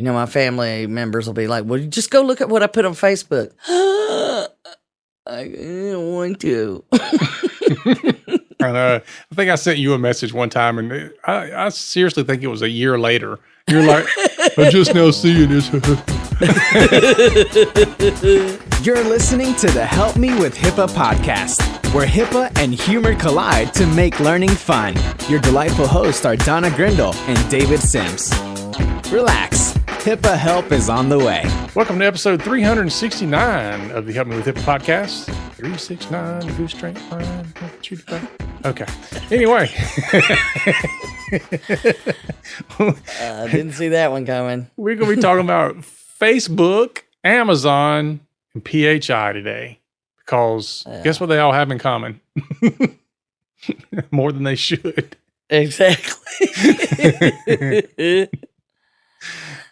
My family members will be like, well, just go look at what I put on Facebook. I don't want to. I know. I think I sent you a message one time, and I seriously think it was a year later. You're like, I'm just now seeing this. You're listening to the Help Me with HIPAA podcast, where HIPAA and humor collide to make learning fun. Your delightful hosts are Donna Grindle and David Sims. Relax. HIPAA help is on the way. Welcome to episode 369 of the Help Me with HIPAA podcast. 369, Goose Strength Line. Okay. Anyway. I didn't see that one coming. We're going to be talking about Facebook, Amazon, and PHI today. Because guess what they all have in common? More than they should. Exactly.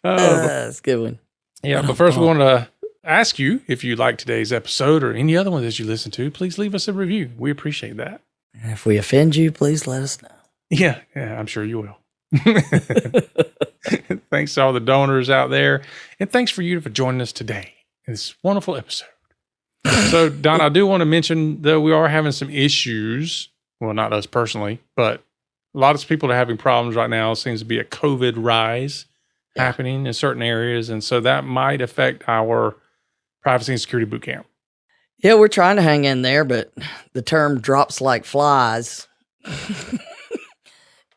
That's a good one. Yeah, but first we want to ask you, if you like today's episode or any other one that you listen to, please leave us a review. We appreciate that. And if we offend you, please let us know. Yeah, I'm sure you will. Thanks to all the donors out there. And thanks for you for joining us today in this wonderful episode. So, Don, I do want to mention that we are having some issues. Well, not us personally, but a lot of people are having problems right now. It seems to be a COVID rise happening in certain areas. And so that might affect our privacy and security boot camp. Yeah, we're trying to hang in there, but the term drops like flies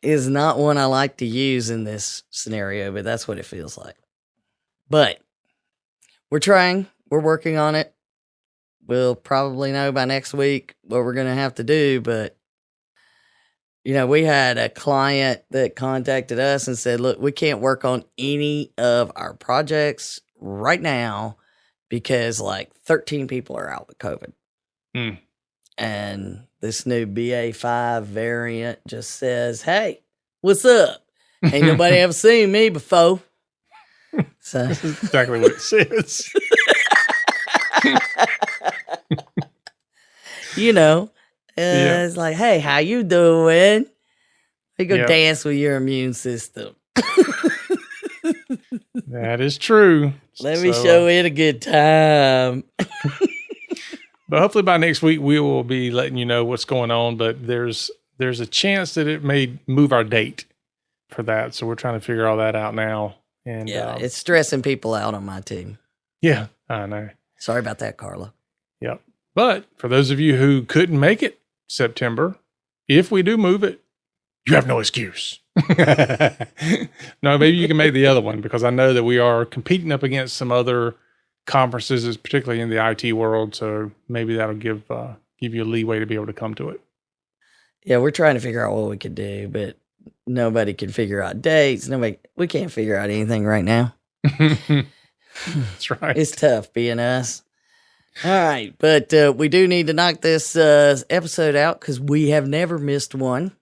is not one I like to use in this scenario, but that's what it feels like. But we're trying. We're working on it. We'll probably know by next week what we're going to have to do, but we had a client that contacted us and said, look, we can't work on any of our projects right now because like 13 people are out with COVID. And this new BA5 variant just says, hey, what's up? Ain't nobody ever seen me before. So that's exactly what it says. It's like, hey, how you doing? You go dance with your immune system. That is true. Let me show it a good time. But hopefully by next week, we will be letting you know what's going on. But there's a chance that it may move our date for that. So we're trying to figure all that out now. And it's stressing people out on my team. Yeah, I know. Sorry about that, Carla. Yep. But for those of you who couldn't make it September, if we do move it, you have no excuse. No, maybe you can make the other one, because I know that we are competing up against some other conferences, particularly in the IT world. So maybe that'll give you a leeway to be able to come to it. Yeah, we're trying to figure out what we could do, but nobody can figure out dates. We can't figure out anything right now. That's right. It's tough being us. All right, but we do need to knock this episode out because we have never missed one.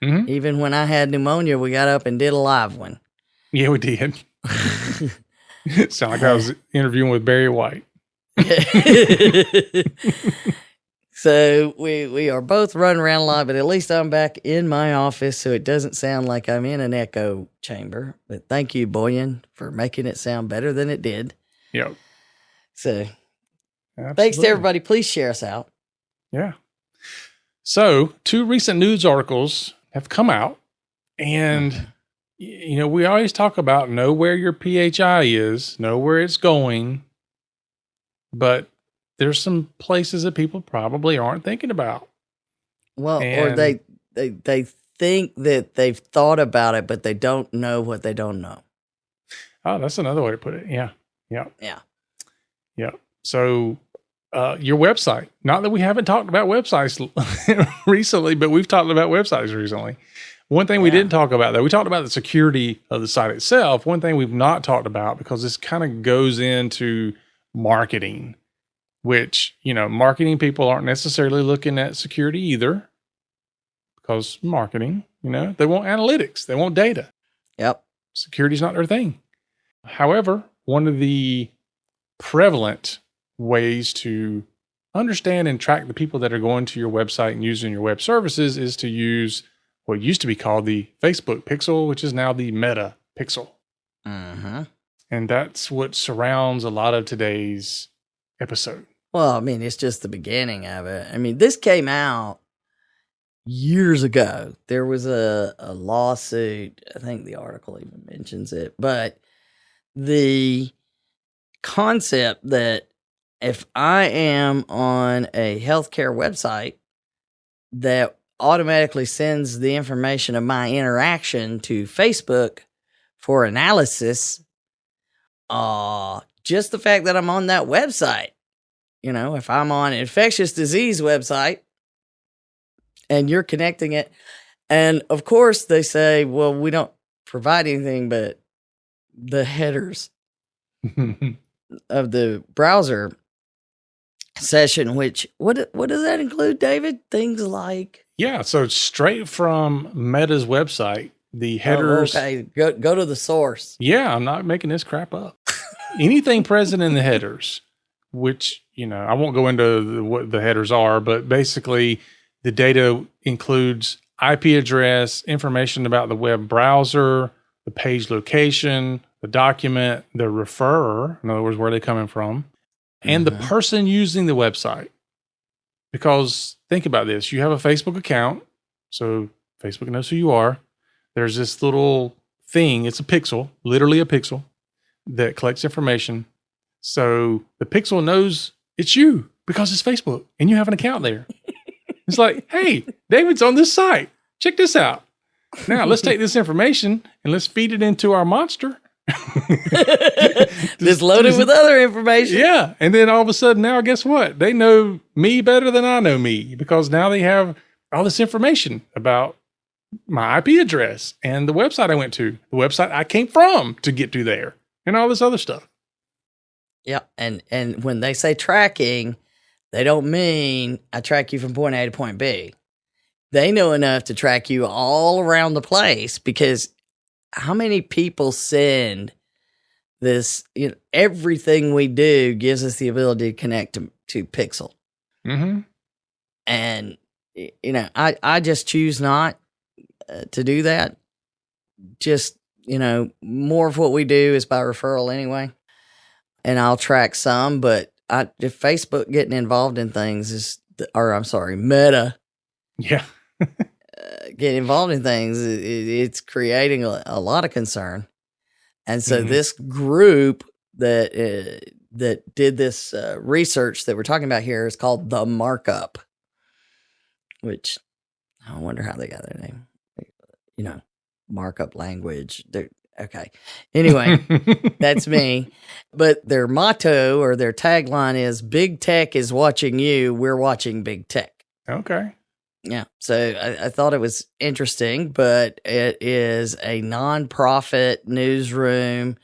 Mm-hmm. Even when I had pneumonia, we got up and did a live one. Yeah, we did. Sound like I was interviewing with Barry White. So we are both running around a lot, but at least I'm back in my office, so it doesn't sound like I'm in an echo chamber. But thank you, Boyan, for making it sound better than it did. Yep. So absolutely. Thanks to everybody. Please share us out. Yeah. So 2 recent news articles have come out, and we always talk about know where your PHI is, know where it's going, but there's some places that people probably aren't thinking about. Well, or they think that they've thought about it, but they don't know what they don't know. Oh, that's another way to put it. Yeah. So your website, not that we haven't talked about websites recently, but we've talked about websites recently. One thing we didn't talk about, though, we talked about the security of the site itself. One thing we've not talked about, because this kind of goes into marketing, which, marketing people aren't necessarily looking at security either, because marketing, they want analytics, they want data. Yep. Security's not their thing. However, one of the prevalent ways to understand and track the people that are going to your website and using your web services is to use what used to be called the Facebook pixel, which is now the Meta pixel. Mm-hmm. And that's what surrounds a lot of today's episode. Well, I mean, it's just the beginning of it. I mean, this came out years ago. There was a lawsuit. I think the article even mentions it. But the concept that if I am on a healthcare website that automatically sends the information of my interaction to Facebook for analysis, just the fact that I'm on that website, if I'm on an infectious disease website and you're connecting it, and of course they say, well, we don't provide anything but the headers of the browser session, which what does that include, David? Things like so straight from Meta's website, the headers. Okay, go to the source. Yeah, I'm not making this crap up. Anything present in the headers, which I won't go into what the headers are, but basically the data includes IP address, information about the web browser, the page location, the document, the referrer, in other words, where they're coming from, and the person using the website. Because think about this. You have a Facebook account, so Facebook knows who you are. There's this little thing. It's a pixel, literally a pixel, that collects information. So the pixel knows it's you because it's Facebook and you have an account there. It's like, hey, David's on this site. Check this out. Now let's take this information and let's feed it into our monster. Just loaded with other information. Yeah. And then all of a sudden now, guess what? They know me better than I know me because now they have all this information about my IP address and the website I went to, the website I came from to get to there, and all this other stuff. Yeah. And when they say tracking, they don't mean I track you from point A to point B. They know enough to track you all around the place, because how many people send this? Everything we do gives us the ability to connect to Pixel. Mm-hmm. And, I just choose not to do that. Just, more of what we do is by referral anyway. And I'll track some, but if Facebook getting involved in things Meta. Yeah. Get involved in things, it's creating a lot of concern. And so this group that did this research that we're talking about here is called The Markup, which I wonder how they got their name. Markup language. Okay. Anyway, that's me. But their motto or their tagline is "Big Tech is watching you. We're watching Big Tech." Okay. Yeah. So I thought it was interesting, but it is a nonprofit newsroom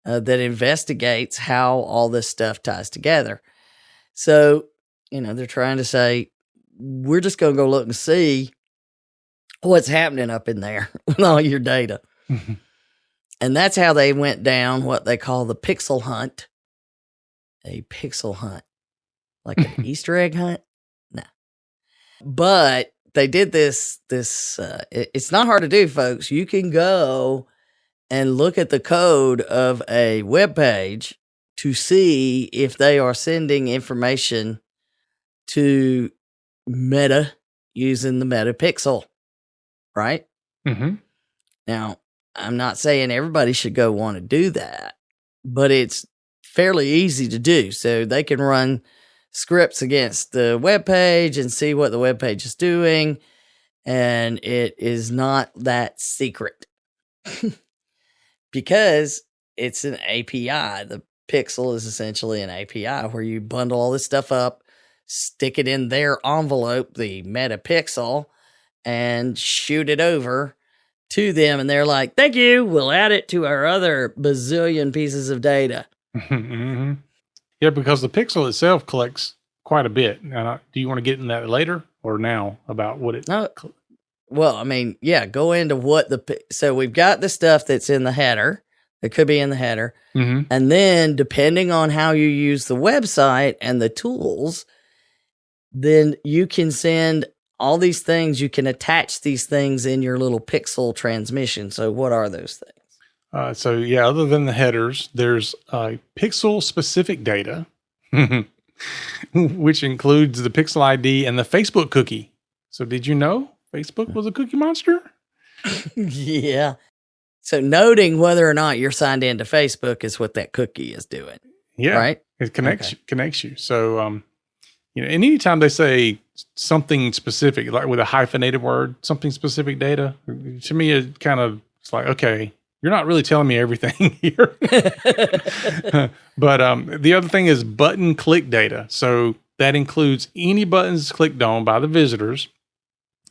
that investigates how all this stuff ties together. So, they're trying to say, we're just going to go look and see what's happening up in there with all your data. And that's how they went down what they call the pixel hunt. A pixel hunt. Like an Easter egg hunt? No. But they did this, it's not hard to do, folks. You can go and look at the code of a web page to see if they are sending information to Meta using the Meta Pixel, right? Mm-hmm. Now, I'm not saying everybody should go want to do that, but it's fairly easy to do. So they can run scripts against the web page and see what the web page is doing, and it is not that secret because it's an API. The Pixel is essentially an API where you bundle all this stuff up, stick it in their envelope, the Meta Pixel, and shoot it over to them, and they're like, "Thank you. We'll add it to our other bazillion pieces of data." Mm-hmm. Yeah, because the pixel itself collects quite a bit. Now, do you want to get in that later or now about what it? No. Well, I mean, yeah, go into what so we've got the stuff that's in the header. It could be in the header. Mm-hmm. And then depending on how you use the website and the tools, then you can send all these things. You can attach these things in your little pixel transmission. So what are those things? So yeah, other than the headers, there's pixel-specific data, which includes the pixel ID and the Facebook cookie. So did you know Facebook was a cookie monster? Yeah. So noting whether or not you're signed into Facebook is what that cookie is doing. Yeah. Right? It connects you. So, and anytime they say something specific, like with a hyphenated word, something specific data, to me, it's like, okay, you're not really telling me everything here. But the other thing is button click data. So that includes any buttons clicked on by the visitors,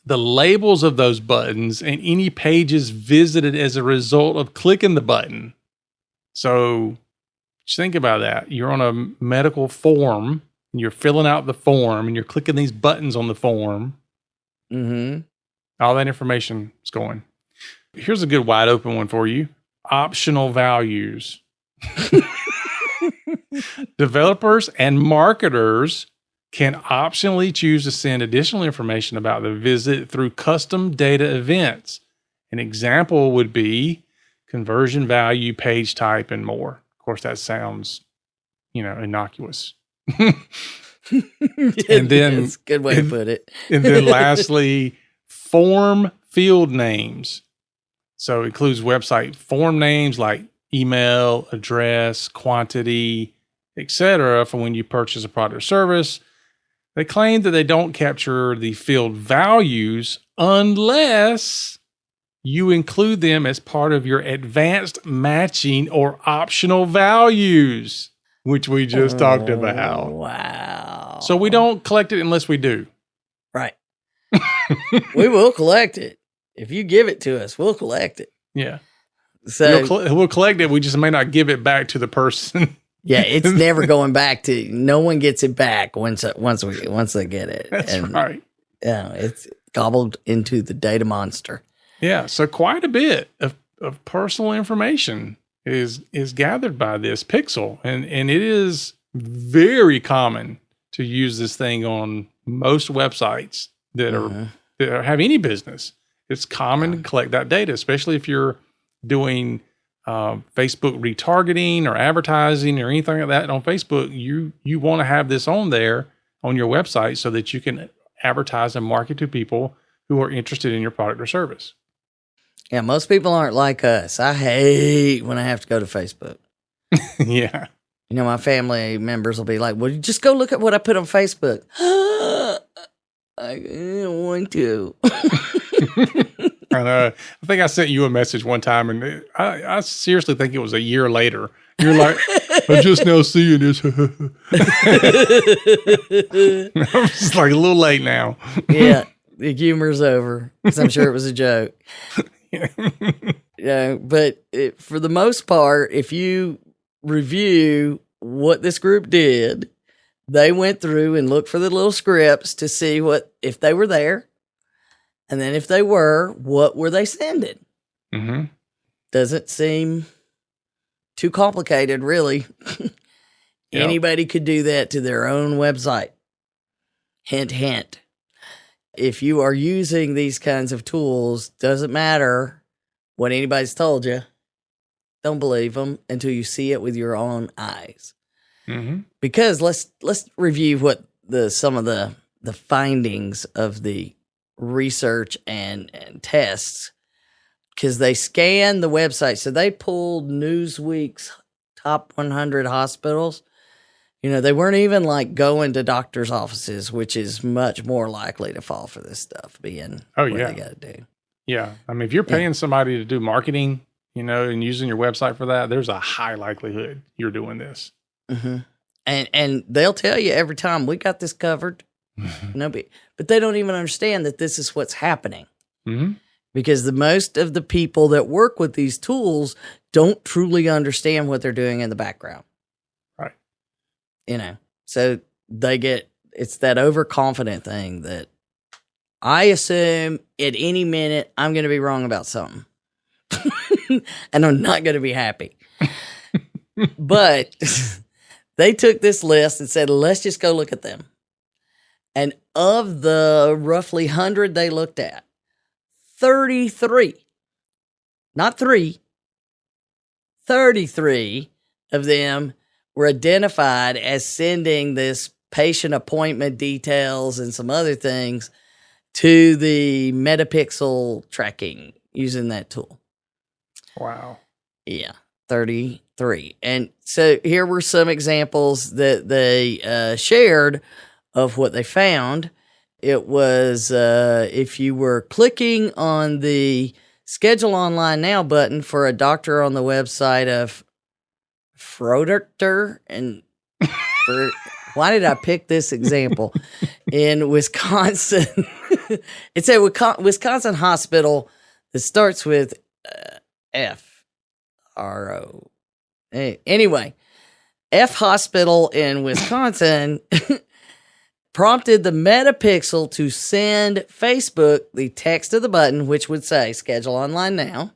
the labels of those buttons, and any pages visited as a result of clicking the button. So just think about that. You're on a medical form, and you're filling out the form, and you're clicking these buttons on the form. Mm-hmm. All that information is going. Here's a good wide open one for you. Optional values. Developers and marketers can optionally choose to send additional information about the visit through custom data events. An example would be conversion value, page type, and more. Of course, that sounds, innocuous. And then That's a good way to put it. And then lastly, form field names. So it includes website form names like email, address, quantity, etc. for when you purchase a product or service. They claim that they don't capture the field values unless you include them as part of your advanced matching or optional values, which we just talked about. Wow. So we don't collect it unless we do. Right. We will collect it. If you give it to us, we'll collect it. Yeah. So we'll collect it. We just may not give it back to the person. yeah, it's never going back to. No one gets it back once they get it. That's right. Yeah, it's gobbled into the data monster. Yeah. So quite a bit of personal information is gathered by this pixel, and it is very common to use this thing on most websites that have any business. It's common to collect that data, especially if you're doing Facebook retargeting or advertising or anything like that on Facebook. You want to have this on there on your website so that you can advertise and market to people who are interested in your product or service. Yeah, most people aren't like us. I hate when I have to go to Facebook. Yeah. My family members will be like, well, you just go look at what I put on Facebook. I don't want to. And, I think I sent you a message one time, and I seriously think it was a year later. You're like, I'm just now seeing this. I'm just like a little late now. Yeah, the humor's over because I'm sure it was a joke. But for the most part, if you review what this group did, they went through and looked for the little scripts to see if they were there. And then if they were, what were they sending? Mm-hmm. Doesn't seem too complicated, really. Yep. Anybody could do that to their own website. Hint, hint. If you are using these kinds of tools, doesn't matter what anybody's told you. Don't believe them until you see it with your own eyes. Mm-hmm. Because let's review what some of the findings of the research and tests, because they scanned the website. So they pulled Newsweek's top 100 hospitals. They weren't even like going to doctor's offices, which is much more likely to fall for this stuff being what they got to do. Yeah. I mean, if you're paying somebody to do marketing, and using your website for that, there's a high likelihood you're doing this. Mm-hmm. And they'll tell you every time, we got this covered. But they don't even understand that this is what's happening. Mm-hmm. Because the most of the people that work with these tools don't truly understand what they're doing in the background. Right. So it's that overconfident thing that I assume at any minute I'm going to be wrong about something. And I'm not going to be happy. But they took this list and said, let's just go look at them. And of the roughly 100 they looked at, 33, not 3, 33 of them were identified as sending this patient appointment details and some other things to the Metapixel tracking using that tool. Wow. Yeah, 33. And so here were some examples that they shared of what they found. It was if you were clicking on the Schedule Online Now button for a doctor on the website of Froderter, and why did I pick this example? In Wisconsin, it's a Wisconsin hospital that starts with FRO. Anyway, F Hospital in Wisconsin prompted the Metapixel to send Facebook the text of the button, which would say Schedule Online Now,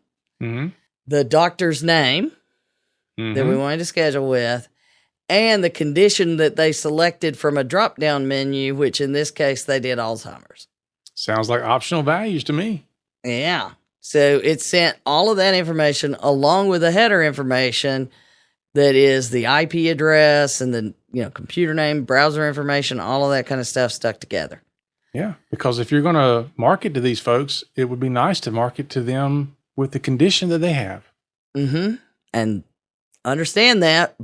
the doctor's name that we wanted to schedule with, and the condition that they selected from a drop-down menu, which in this case they did Alzheimer's. Sounds like optional values to me. Yeah. So it sent all of that information along with the header information that is the IP address and the computer name, browser information, all of that kind of stuff stuck together. Yeah, because if you're going to market to these folks, it would be nice to market to them with the condition that they have. And understand that,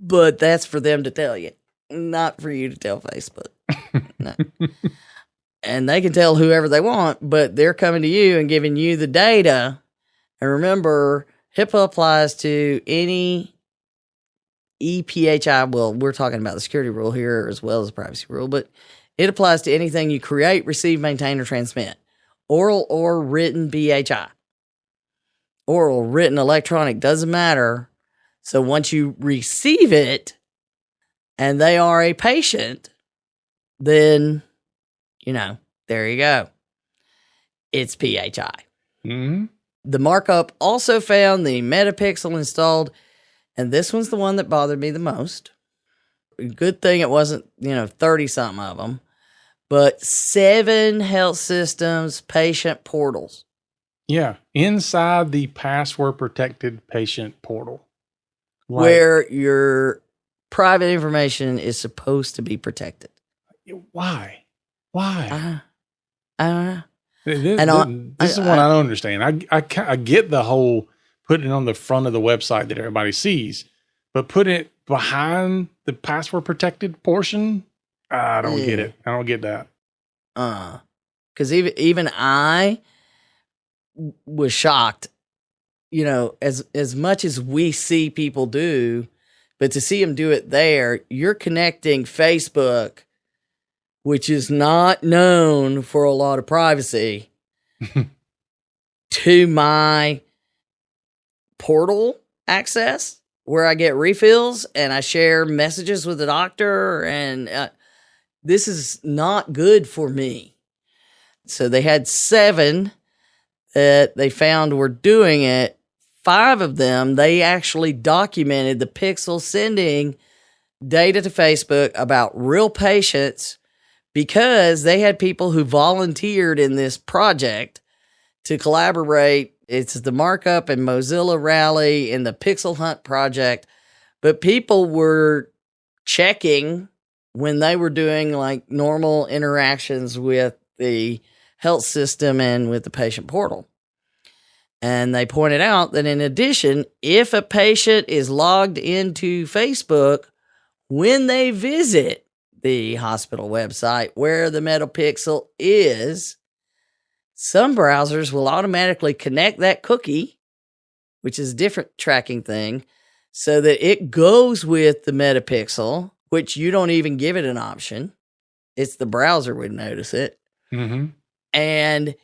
but that's for them to tell you, not for you to tell Facebook. No. And they can tell whoever they want, but they're coming to you and giving you the data. And remember, HIPAA applies to any PHI. Well, we're talking about the security rule here as well as the privacy rule, but it applies to anything you create, receive, maintain, or transmit. Oral or written PHI. Oral, written, electronic, doesn't matter. So once you receive it and they are a patient, then, there you go. It's PHI. The markup also found the Metapixel installed, and this one's the one that bothered me the most. Good thing it wasn't, 30-something of them, but 7 health systems patient portals. Yeah, inside the password-protected patient portal. Where your private information is supposed to be protected. Why? I don't know. This is what I don't understand. I get the whole putting it on the front of the website that everybody sees, but put it behind the password protected portion, I don't get it. I don't get that. Because even I was shocked. As much as we see people do, but to see them do it there, you're connecting Facebook, which is not known for a lot of privacy, to my portal access where I get refills and I share messages with the doctor. And this is not good for me. So they had 7 that they found were doing it. 5 of them, they actually documented the Pixel sending data to Facebook about real patients because they had people who volunteered in this project to collaborate. It's the Markup and Mozilla Rally and the Pixel Hunt project. But people were checking when they were doing like normal interactions with the health system and with the patient portal. And they pointed out that in addition, if a patient is logged into Facebook when they visit the hospital website where the Metapixel is, some browsers will automatically connect that cookie, which is a different tracking thing, so that it goes with the Metapixel, which you don't even give it an option. It's the browser would notice it. And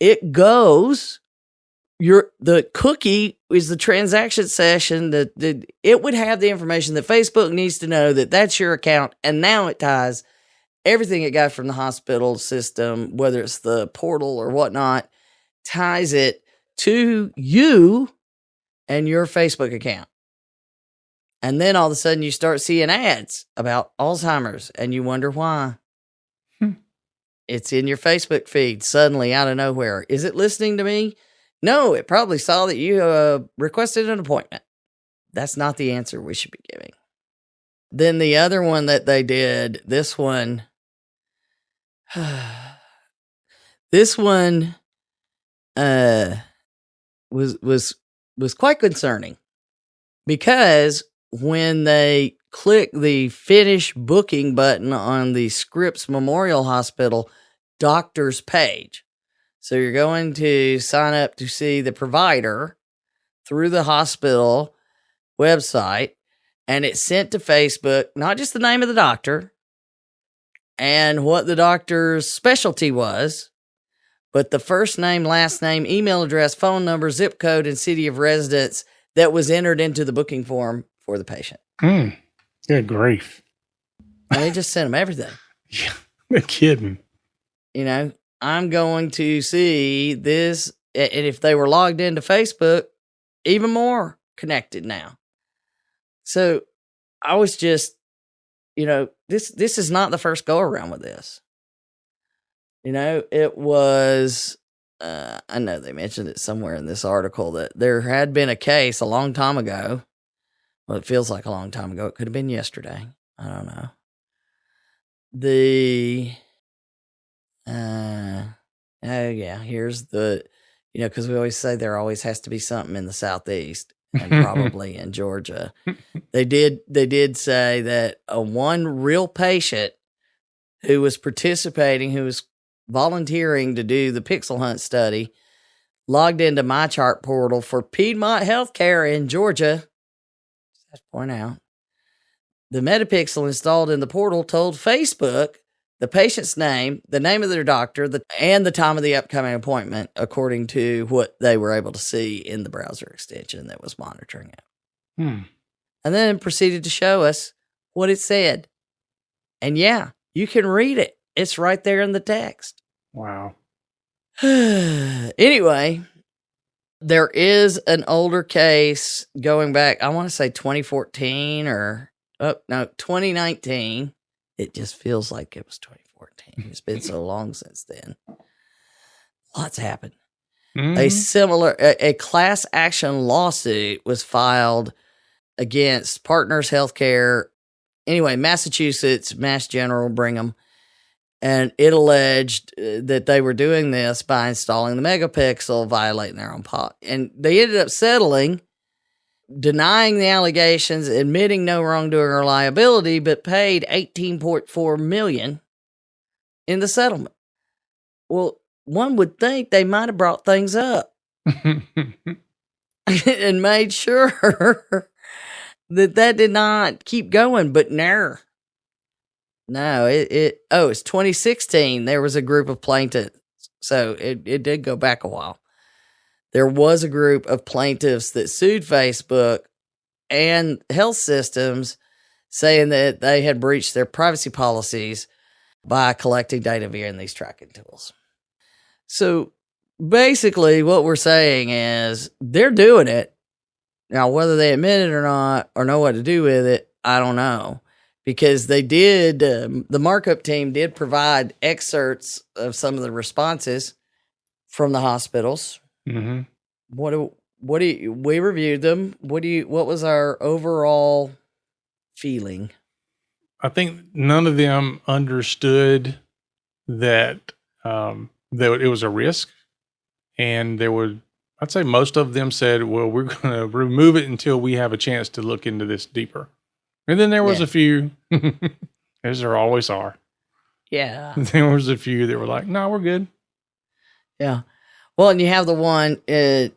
it goes... the cookie is the transaction session that it would have the information that Facebook needs to know that that's your account. And now it ties everything it got from the hospital system, whether it's the portal or whatnot, ties it to you and your Facebook account. And then all of a sudden you start seeing ads about Alzheimer's and you wonder why. It's in your Facebook feed suddenly out of nowhere. Is it listening to me? No, it probably saw that you requested an appointment. That's not the answer we should be giving. Then the other one that they did, this one was quite concerning, because when they click the finish booking button on the Scripps Memorial Hospital doctor's page, so you're going to sign up to see the provider through the hospital website, and it's sent to Facebook, not just the name of the doctor and what the doctor's specialty was, but the first name, last name, email address, phone number, zip code, and city of residence that was entered into the booking form for the patient. Good grief. And they just sent them everything. Yeah, no kidding. You know, I'm going to see this, and if they were logged into Facebook, even more connected now. So I was just, this is not the first go around with this. It was, I know they mentioned it somewhere in this article that there had been a case a long time ago. Well, it feels like a long time ago. It could have been yesterday. I don't know. Here's the, because we always say there always has to be something in the Southeast and probably in Georgia. They did say that one real patient who was participating, who was volunteering to do the pixel hunt study, logged into MyChart portal for Piedmont Healthcare in Georgia. Just point out, the Metapixel installed in the portal told Facebook the patient's name, the name of their doctor, and the time of the upcoming appointment, according to what they were able to see in the browser extension that was monitoring it. And then proceeded to show us what it said. And yeah, you can read it. It's right there in the text. Wow. Anyway, there is an older case going back, I want to say 2014 or, 2019. It just feels like it was 2014. It's been so long since then. Lots happened. A class action lawsuit was filed against Partners Healthcare. Anyway, Massachusetts, Mass General, Brigham. And it alleged that they were doing this by installing the megapixel, violating their own policy. And they ended up settling, denying the allegations, admitting no wrongdoing or liability, but paid $18.4 million in the settlement. Well, one would think they might have brought things up and made sure that did not keep going, but no. No, it's 2016. There was a group of plaintiffs. So it did go back a while. There was a group of plaintiffs that sued Facebook and health systems, saying that they had breached their privacy policies by collecting data via these tracking tools. So basically what we're saying is they're doing it. Now, whether they admit it or not, or know what to do with it, I don't know. Because they did, the markup team did provide excerpts of some of the responses from the hospitals. Mm-hmm. We reviewed them. What was our overall feeling? I think none of them understood that it was a risk, and I'd say most of them said, well, we're going to remove it until we have a chance to look into this deeper. And then there was a few, as there always are. Yeah. There was a few that were like, no, we're good. Yeah. Well, and you have the one, let's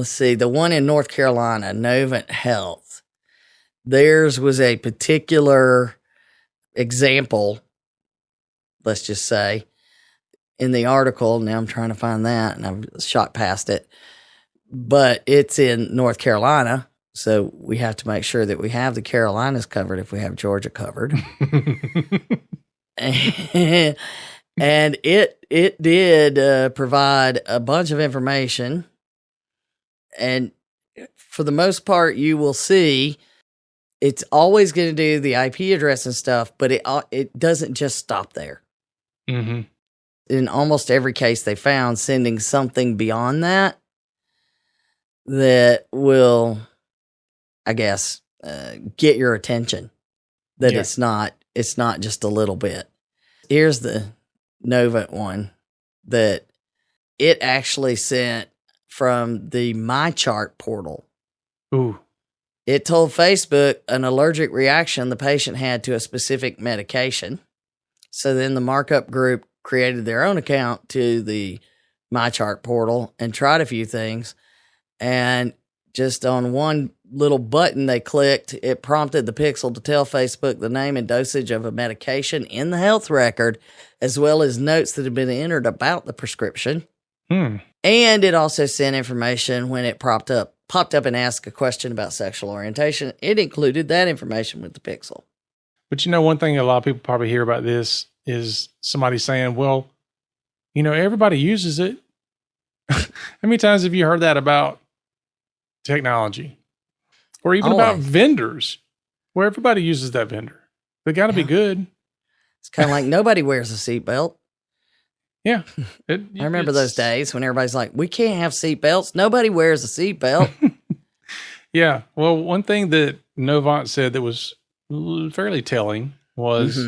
see, the one in North Carolina, Novant Health. Theirs was a particular example, let's just say, in the article. Now I'm trying to find that, and I've shot past it. But it's in North Carolina. So we have to make sure that we have the Carolinas covered if we have Georgia covered. And it did provide a bunch of information. And for the most part, you will see it's always going to do the IP address and stuff, but it doesn't just stop there. Mm-hmm. In almost every case they found, sending something beyond that will I guess, get your attention that Yeah. it's not just a little bit. Here's the Novant one that it actually sent from the MyChart portal. Ooh. It told Facebook an allergic reaction the patient had to a specific medication. So then the markup group created their own account to the MyChart portal and tried a few things. And just on one little button they clicked, it prompted the Pixel to tell Facebook the name and dosage of a medication in the health record, as well as notes that had been entered about the prescription. And it also sent information when it popped up and asked a question about sexual orientation. It included that information with the Pixel. But one thing a lot of people probably hear about this is somebody saying, well, everybody uses it. How many times have you heard that about technology? Or even about vendors, where everybody uses that vendor. They got to be good. It's kind of like nobody wears a seatbelt. Yeah. I remember those days when everybody's like, we can't have seatbelts. Nobody wears a seatbelt. Yeah. Well, one thing that Novant said that was fairly telling was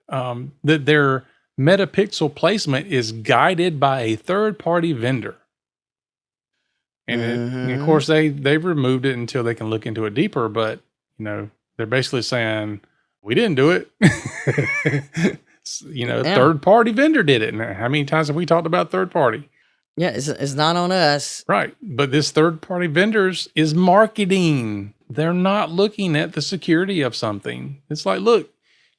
that their Metapixel placement is guided by a third-party vendor. And of course, they've removed it until they can look into it deeper. But, they're basically saying, we didn't do it. Third-party vendor did it. And how many times have we talked about third party? Yeah, it's not on us. Right. But this third-party vendors is marketing. They're not looking at the security of something. It's like, look,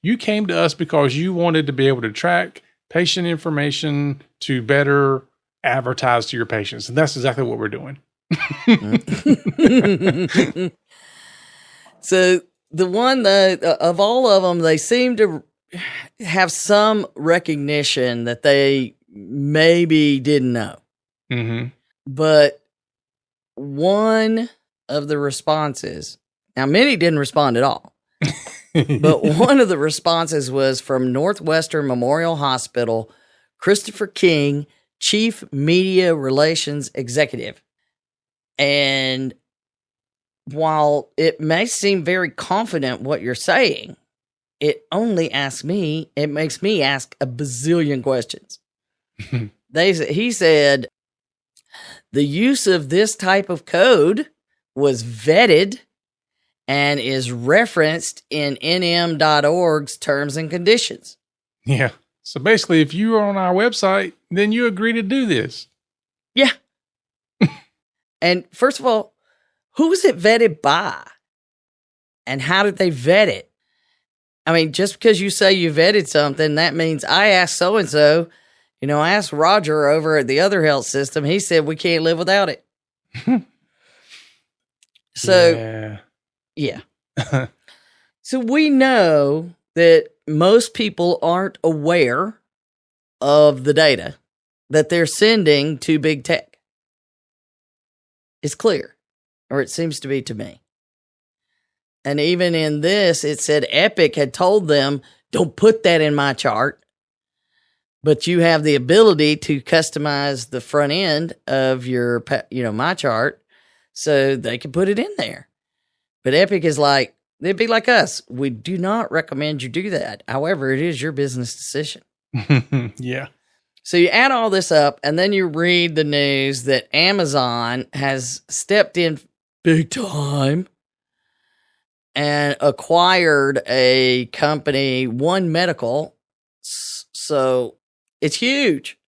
you came to us because you wanted to be able to track patient information to better advertise to your patients. And that's exactly what we're doing. So the one that of all of them, they seem to have some recognition that they maybe didn't know. But one of the responses, now many didn't respond at all, but one of the responses was from Northwestern Memorial Hospital, Christopher King, Chief Media Relations Executive. And while it may seem very confident what you're saying, it makes me ask a bazillion questions. He said, the use of this type of code was vetted and is referenced in nm.org's terms and conditions. Yeah. So basically, if you are on our website, then you agree to do this. Yeah. And first of all, who was it vetted by? And how did they vet it? I mean, just because you say you vetted something, that means I asked so-and-so. I asked Roger over at the other health system. He said we can't live without it. So, yeah. So we know that most people aren't aware of the data that they're sending to big tech. It's clear, or it seems to be to me. And even in this, it said Epic had told them, don't put that in MyChart. But you have the ability to customize the front end of your, MyChart so they can put it in there. But Epic is like, they'd be like us. We do not recommend you do that. However, it is your business decision. Yeah. So you add all this up, and then you read the news that Amazon has stepped in big time and acquired a company, One Medical. So it's huge.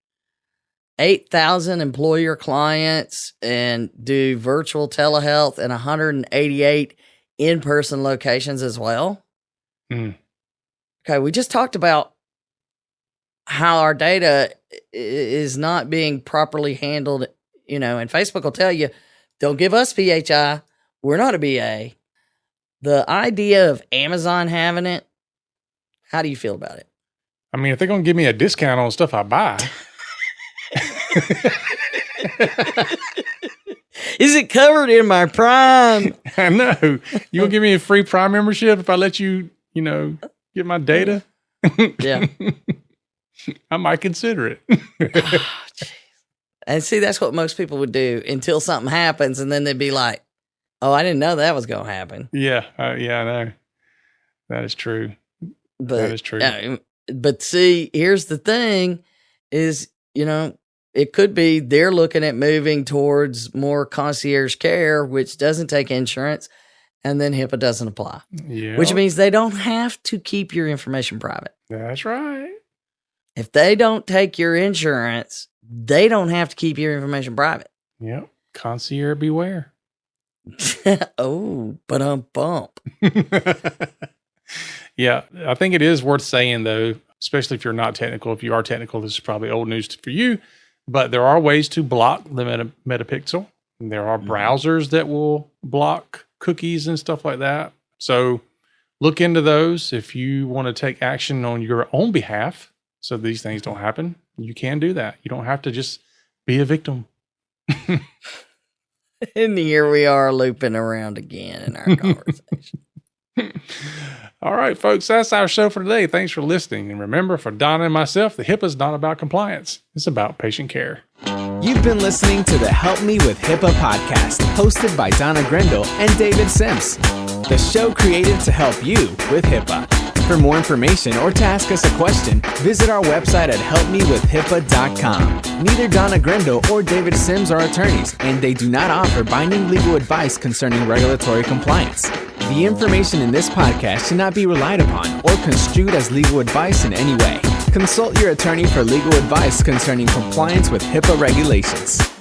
8,000 employer clients and do virtual telehealth and 188 in-person locations as well. Okay, we just talked about how our data is not being properly handled, and Facebook will tell you, don't give us PHI. We're not a BA. The idea of Amazon having it, how do you feel about it? I mean, if they're going to give me a discount on stuff I buy. Is it covered in my Prime? I know. You going to give me a free Prime membership if I let you, get my data? Yeah. I might consider it. And see, that's what most people would do until something happens. And then they'd be like, Oh, I didn't know that was going to happen. Yeah, I know. That is true. But, that is true. But see, here's the thing is, it could be they're looking at moving towards more concierge care, which doesn't take insurance, and then HIPAA doesn't apply. Yeah. Which means they don't have to keep your information private. That's right. If they don't take your insurance, they don't have to keep your information private. Yep. Concierge beware. Oh, but bump. Yeah, I think it is worth saying, though, especially if you're not technical. If you are technical, this is probably old news for you. But there are ways to block the metapixel. There are browsers that will block cookies and stuff like that. So look into those. If you want to take action on your own behalf so these things don't happen, you can do that. You don't have to just be a victim. And here we are looping around again in our conversation. All right, folks, that's our show for today. Thanks for listening. And remember, for Donna and myself, the HIPAA is not about compliance. It's about patient care. You've been listening to the Help Me with HIPAA podcast, hosted by Donna Grindle and David Sims. The show created to help you with HIPAA. For more information or to ask us a question, visit our website at helpmewithhipaa.com. Neither Donna Grindle or David Sims are attorneys, and they do not offer binding legal advice concerning regulatory compliance. The information in this podcast should not be relied upon or construed as legal advice in any way. Consult your attorney for legal advice concerning compliance with HIPAA regulations.